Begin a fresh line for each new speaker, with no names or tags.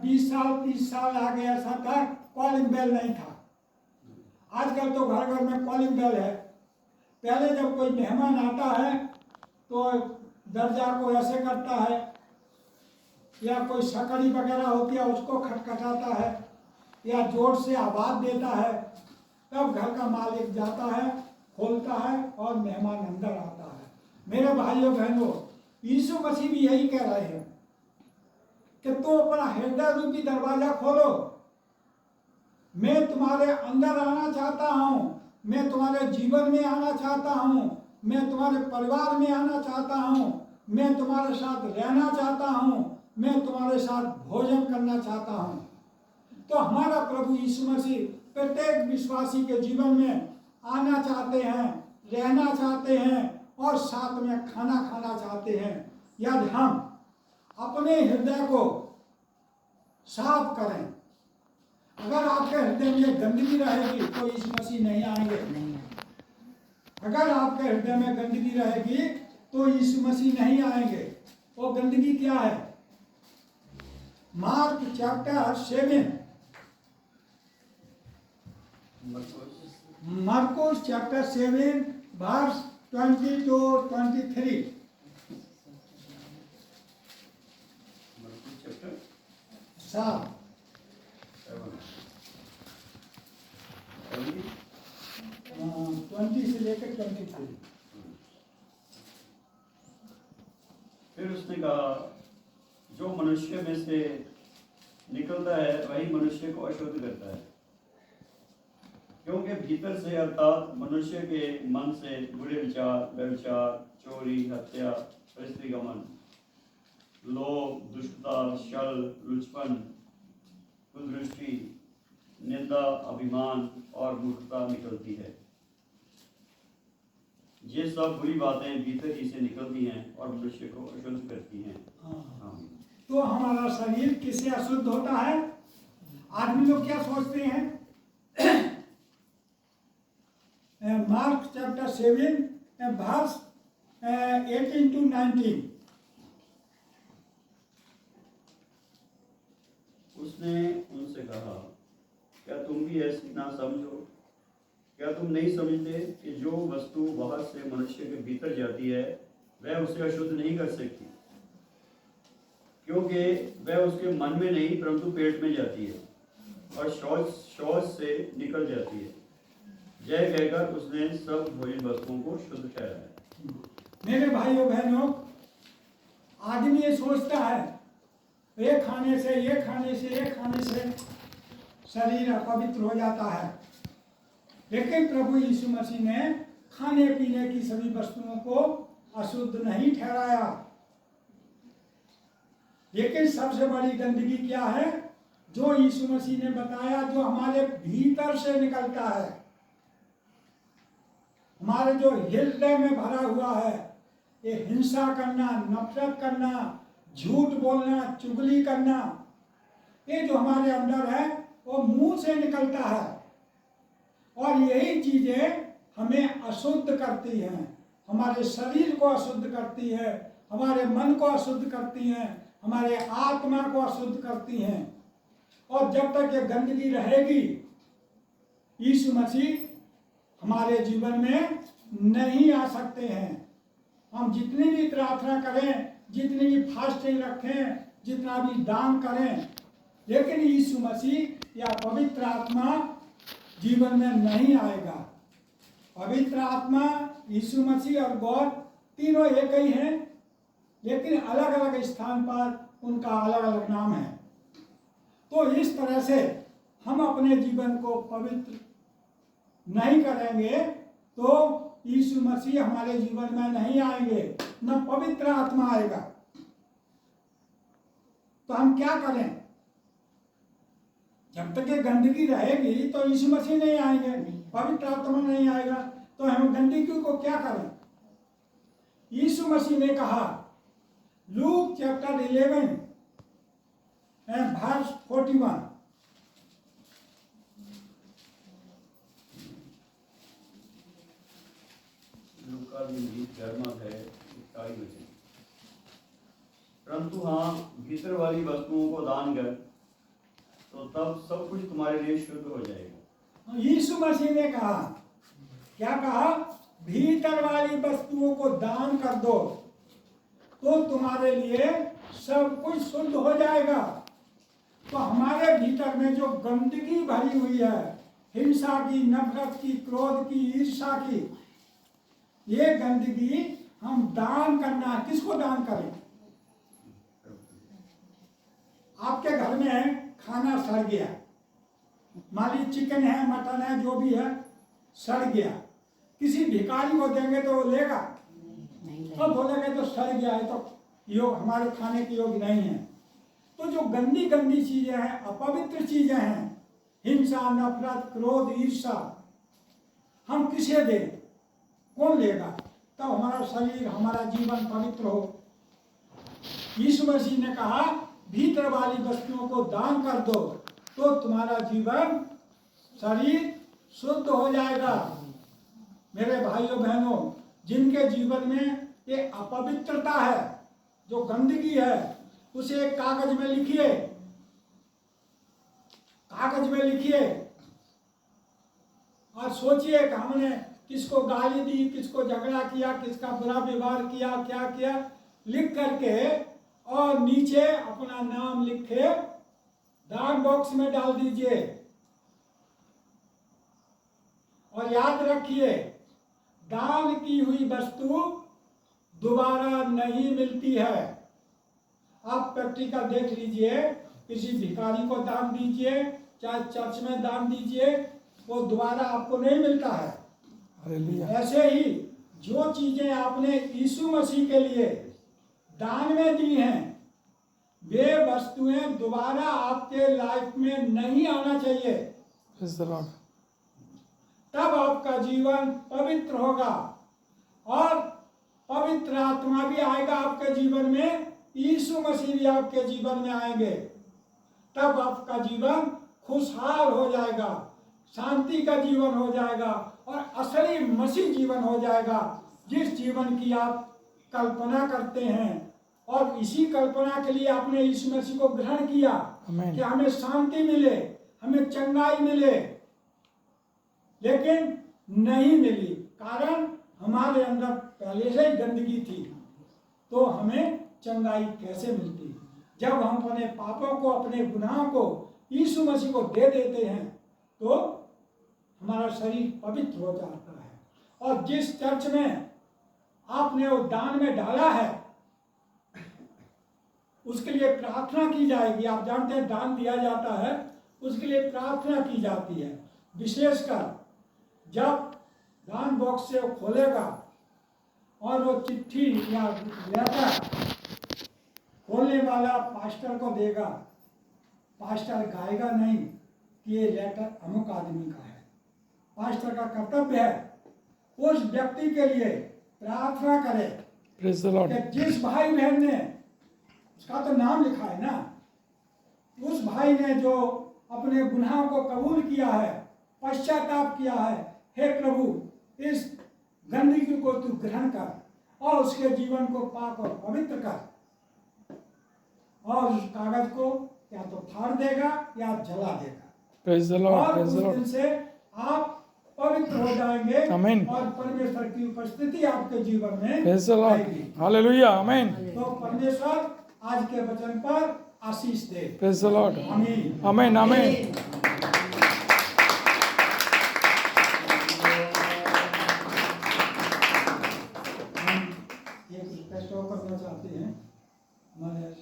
20 साल 30 साल आगे ऐसा था, कॉलिंग बेल नहीं था। आजकल तो घर घर में कॉलिंग बेल है। पहले जब कोई मेहमान आता है तो दरजा को ऐसे करता है, या कोई सकड़ी वगैरह होती है उसको खटखटाता है, या जोर से आवाज देता है, तब घर का मालिक जाता है, खोलता है और मेहमान अंदर आता है। मेरे भाइयों बहनों, यीशु मसीह भी यही कह रहे हैं कि तो अपना हृदय रूपी दरवाजा खोलो, मैं तुम्हारे अंदर आना चाहता हूँ, मैं तुम्हारे जीवन में आना चाहता हूँ, मैं तुम्हारे परिवार में आना चाहता हूँ, मैं तुम्हारे साथ रहना चाहता हूँ, मैं तुम्हारे साथ भोजन करना चाहता हूँ। तो हमारा प्रभु यीशु मसीह प्रत्येक विश्वासी के जीवन में आना चाहते हैं, रहना चाहते हैं और साथ में खाना खाना चाहते हैं। यदि हम अपने हृदय को साफ करें, अगर आपके हृदय में गंदगी रहेगी तो यीशु मसीह नहीं आएंगे। अगर आपके हृदय में गंदगी रहेगी तो यीशु मसीह नहीं आएंगे। वो गंदगी क्या है? Mark chapter 7, Markos chapter 7 verse 20 to 23। सात 20 से लेकर 23।
फिर उसने कहा, जो मनुष्य में से निकलता है वही मनुष्य को अशुद्ध करता है, क्योंकि भीतर से अर्थात मनुष्य के मन से बुरे विचार, व्यभिचार, चोरी, हत्या, परस्त्रीगमन, लोभ, दुष्टता, छल, लुचपन, कुदृष्टि, निंदा, अभिमान और मूर्खता निकलती है। ये सब बुरी बातें भीतर ही से निकलती हैं और मनुष्य को अशुद्ध करती हैं।
तो हमारा शरीर किससे अशुद्ध होता है? आदमी लोग क्या सोचते हैं? Mark chapter 7 verse 18 to 19।
उसने उनसे कहा, क्या तुम भी ऐसी ना समझो? क्या तुम नहीं समझते कि जो वस्तु बाहर से मनुष्य के भीतर जाती है वह उसे अशुद्ध नहीं कर सकती, क्योंकि वह उसके मन में नहीं परंतु पेट में जाती है और शौच से निकल जाती है। जय कहकर उसने सब भोजन वस्तुओं को शुद्ध ठहराया।
मेरे भाइयों बहनों, आदमी ये सोचता है ये खाने से शरीर अपवित्र हो जाता है, लेकिन प्रभु यीशु मसीह ने खाने पीने की सभी वस्तुओं को अशुद्ध नहीं ठहराया। लेकिन सबसे बड़ी गंदगी क्या है? जो यीशु मसीह ने बताया, जो हमारे भीतर से निकलता है, हमारे जो हृदय में भरा हुआ है, ये हिंसा करना, नफरत करना, झूठ बोलना, चुगली करना, ये जो हमारे अंदर है वो मुंह से निकलता है और यही चीजें हमें अशुद्ध करती हैं, हमारे शरीर को अशुद्ध करती है, हमारे मन को अशुद्ध करती हैं, हमारे आत्मा को अशुद्ध करती हैं। और जब तक ये गंदगी रहेगी, यीशु मसीह हमारे जीवन में नहीं आ सकते हैं। हम जितनी भी प्रार्थना करें, जितनी भी फास्टिंग रखें, जितना भी दान करें, लेकिन यीशु मसीह या पवित्र आत्मा जीवन में नहीं आएगा। पवित्र आत्मा, यीशु मसीह और गॉड तीनों एक ही हैं, लेकिन अलग अलग स्थान पर उनका अलग अलग नाम है। तो इस तरह से हम अपने जीवन को पवित्र नहीं करेंगे तो यीशु मसीह हमारे जीवन में नहीं आएंगे, न पवित्र आत्मा आएगा। तो हम क्या करें? जब तक ये गंदगी रहेगी तो यीशु मसीह नहीं आएंगे, पवित्र आत्मा नहीं आएगा। तो हम गंदगी को क्या करें? यीशु मसीह ने कहा, लूक चैप्टर 11 वर्स 41,
लूका है 41। परंतु हाँ, भीतर वाली वस्तुओं को दान कर तो तब सब कुछ तुम्हारे लिए शुद्ध हो जाएगा।
यीशु मसीह ने कहा, क्या कहा? भीतर वाली वस्तुओं को दान कर दो तो तुम्हारे लिए सब कुछ शुद्ध हो जाएगा। तो हमारे भीतर में जो गंदगी भरी हुई है, हिंसा की, नफरत की, क्रोध की, ईर्ष्या की, ये गंदगी हम दान करना है। किसको दान करें? आपके घर में खाना सड़ गया, मान लीजिए चिकन है, मटन है, जो भी है, सड़ गया, किसी भिखारी को देंगे तो वो लेगा? तो बोलेंगे तो सड़ गया है, तो योग हमारे खाने के योग्य नहीं है। तो जो गंदी गंदी चीजें हैं, अपवित्र चीजें हैं, हिंसा, नफरत, क्रोध, ईर्ष्या, हम किसे दें? कौन लेगा? तब हमारा शरीर, हमारा जीवन पवित्र हो। यीशु मसीह ने कहा, भीतर वाली वस्तुओं को दान कर दो तो तुम्हारा जीवन, शरीर शुद्ध हो जाएगा। मेरे भाइयों बहनों, जिनके जीवन में ये अपवित्रता है, जो गंदगी है, उसे एक कागज में लिखिए, कागज में लिखिए और सोचिए कि हमने किसको गाली दी, किसको झगड़ा किया, किसका बुरा व्यवहार किया, क्या किया, लिख करके और नीचे अपना नाम लिखे दान बॉक्स में डाल दीजिए। और याद रखिए, दान की हुई वस्तु दोबारा नहीं मिलती है। आप प्रैक्टिकल देख लीजिए, किसी भिखारी को दान दीजिए, चाहे चर्च में दान दीजिए, वो दोबारा आपको नहीं मिलता है। ऐसे ही जो चीजें आपने यीशु मसीह के लिए दान में दी हैं, वे वस्तुएं दोबारा आपके लाइफ में नहीं आना चाहिए। तब आपका जीवन पवित्र होगा और पवित्र आत्मा भी आएगा आपके जीवन में, यीशु मसीह भी आपके जीवन में आएंगे। तब आपका जीवन खुशहाल हो जाएगा, शांति का जीवन हो जाएगा और असली मसीह जीवन हो जाएगा, जिस जीवन की आप कल्पना करते हैं। और इसी कल्पना के लिए आपने यीशु मसीह को ग्रहण किया कि हमें शांति मिले, हमें चंगाई मिले, लेकिन नहीं मिली। कारण हमारे अंदर पहले से ही गंदगी थी, तो हमें चंगाई कैसे मिलती? जब हम अपने पापों को, अपने गुनाहों को यीशु मसीह को दे देते हैं तो हमारा शरीर पवित्र हो जाता है। और जिस चर्च में आपने वो दान में डाला है, उसके लिए प्रार्थना की जाएगी। आप जानते हैं दान दिया जाता है, उसके लिए प्रार्थना की जाती है। विशेषकर जब दान बॉक्स से वो खोलेगा और वो चिट्ठी या लेटर खोलने वाला पास्टर को देगा, पास्टर गाएगा नहीं कि ये लेटर अमुक आदमी का है। पास्टर का कर्तव्य है उस व्यक्ति के लिए प्रार्थना करे कि जिस भाई बहन ने, उसका तो नाम लिखा है ना, उस भाई ने जो अपने गुनाहों को कबूल किया है, पश्चाताप किया है, हे प्रभु इस गंदगी को तू ग्रहण कर और उसके जीवन को पाक और पवित्र कर। और उस कागज को या तो फाड़ देगा या जला देगा। और उस दिन से आप पवित्र हो जाएंगे और परमेश्वर की उपस्थिति आपके जीवन में आएगी।
हालेलुया, आमीन।
तो परमेश्वर आज के वचन पर आशीष दे।
प्रेज़ द लॉर्ड,
आमीन,
आमीन, आमीन।
हम एक रिक्वेस्ट और करना चाहते हैं हमारे